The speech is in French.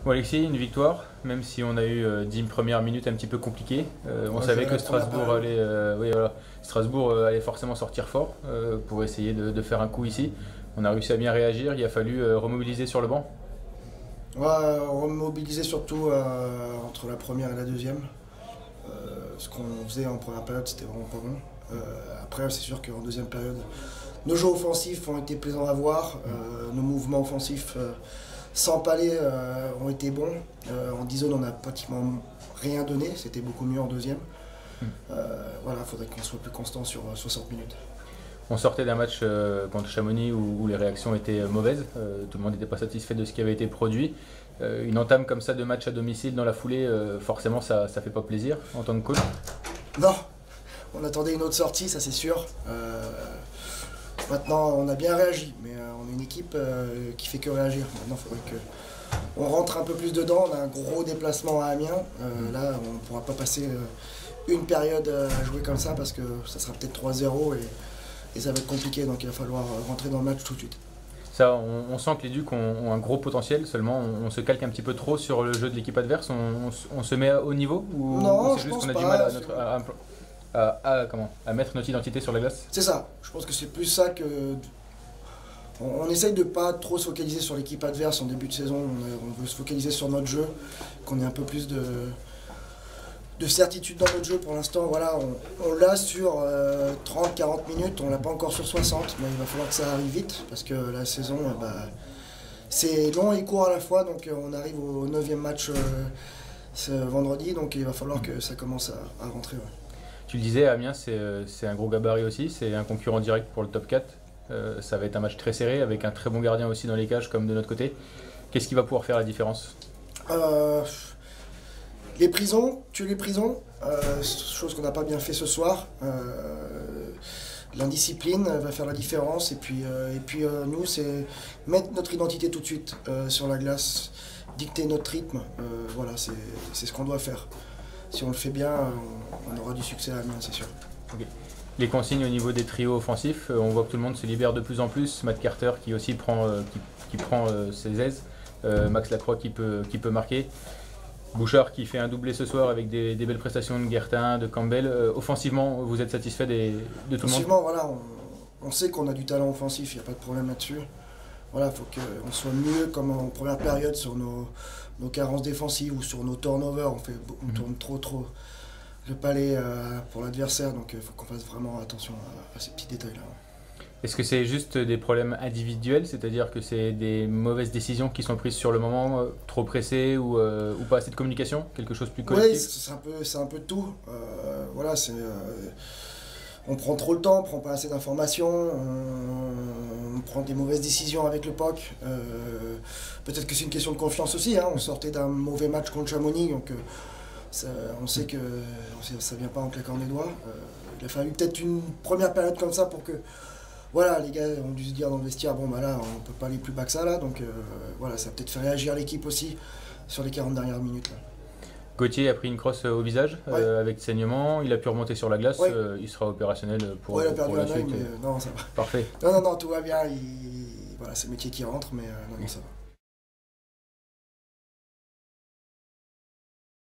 Bon Alexis, une victoire, même si on a eu 10 premières minutes un petit peu compliquées. On savait que Strasbourg allait, oui, voilà, Strasbourg allait forcément sortir fort pour essayer de faire un coup ici. On a réussi à bien réagir, il a fallu remobiliser sur le banc. Ouais, remobiliser surtout entre la première et la deuxième. Ce qu'on faisait en première période, c'était vraiment pas bon. Après, c'est sûr qu'en deuxième période, nos jeux offensifs ont été plaisants à voir. Nos mouvements offensifs sans palais ont été bons. En 10 zones, on n'a pratiquement rien donné. C'était beaucoup mieux en deuxième. Voilà, il faudrait qu'on soit plus constant sur 60 minutes. On sortait d'un match contre Chamonix où les réactions étaient mauvaises. Tout le monde n'était pas satisfait de ce qui avait été produit. Une entame comme ça de match à domicile dans la foulée, forcément ça fait pas plaisir en tant que coach. Non, on attendait une autre sortie, ça c'est sûr. Maintenant, on a bien réagi, mais on est une équipe qui fait que réagir. Maintenant, il faudrait qu'on rentre un peu plus dedans. On a un gros déplacement à Amiens. Là, on ne pourra pas passer une période à jouer comme ça parce que ça sera peut-être 3-0 et ça va être compliqué. Donc il va falloir rentrer dans le match tout de suite. Ça, on sent que les Ducs ont un gros potentiel, seulement on se calque un petit peu trop sur le jeu de l'équipe adverse. On se met au niveau ou non, c'est juste qu'on a pas. du mal à mettre notre identité sur la glace? C'est ça, je pense que c'est plus ça que... On essaye de ne pas trop se focaliser sur l'équipe adverse en début de saison, on veut se focaliser sur notre jeu, qu'on ait un peu plus de certitude dans notre jeu. Pour l'instant, voilà, on l'a sur 30-40 minutes, on l'a pas encore sur 60, mais il va falloir que ça arrive vite, parce que la saison, c'est long et court à la fois, donc on arrive au 9e match ce vendredi, donc il va falloir que ça commence à rentrer. Ouais. Tu le disais, Amiens, c'est un gros gabarit aussi, c'est un concurrent direct pour le top 4. Ça va être un match très serré, avec un très bon gardien aussi dans les cages, comme de notre côté. Qu'est-ce qui va pouvoir faire la différence? Les prisons, tuer les prisons, chose qu'on n'a pas bien fait ce soir. L'indiscipline va faire la différence. Et puis nous, c'est mettre notre identité tout de suite sur la glace, dicter notre rythme. Voilà, c'est ce qu'on doit faire. Si on le fait bien, on aura du succès à Amiens, c'est sûr. Okay. Les consignes au niveau des trios offensifs, on voit que tout le monde se libère de plus en plus. Matt Carter qui aussi prend ses aises. Max Lacroix qui peut marquer. Bouchard qui fait un doublé ce soir avec des belles prestations de Guertin, de Campbell. Offensivement, vous êtes satisfait de tout le monde? Offensivement, voilà, on sait qu'on a du talent offensif, il n'y a pas de problème là-dessus. Voilà, il faut qu'on soit mieux comme en première période sur nos carences défensives ou sur nos turnovers. On tourne trop le palais pour l'adversaire, donc il faut qu'on fasse vraiment attention à ces petits détails-là. Est-ce que c'est juste des problèmes individuels, c'est-à-dire que c'est des mauvaises décisions qui sont prises sur le moment, trop pressées ou pas assez de communication, quelque chose de plus collectif? Oui, c'est un peu de tout. Voilà, on prend trop le temps, on prend pas assez d'informations, on prend des mauvaises décisions avec le POC. Peut-être que c'est une question de confiance aussi, hein. On sortait d'un mauvais match contre Chamonix, donc on sait que ça vient pas en claquant des doigts. Il a fallu peut-être une première période comme ça pour que... Voilà, les gars ont dû se dire dans le vestiaire, bon bah là on peut pas aller plus bas que ça là, donc voilà, ça a peut-être fait réagir l'équipe aussi sur les 40 dernières minutes. Là. Gauthier a pris une crosse au visage avec saignement, il a pu remonter sur la glace, il sera opérationnel pour il a perdu la un œil, suite. mais non, ça va. Parfait. Non, tout va bien, voilà, c'est le métier qui rentre, mais non, ça va.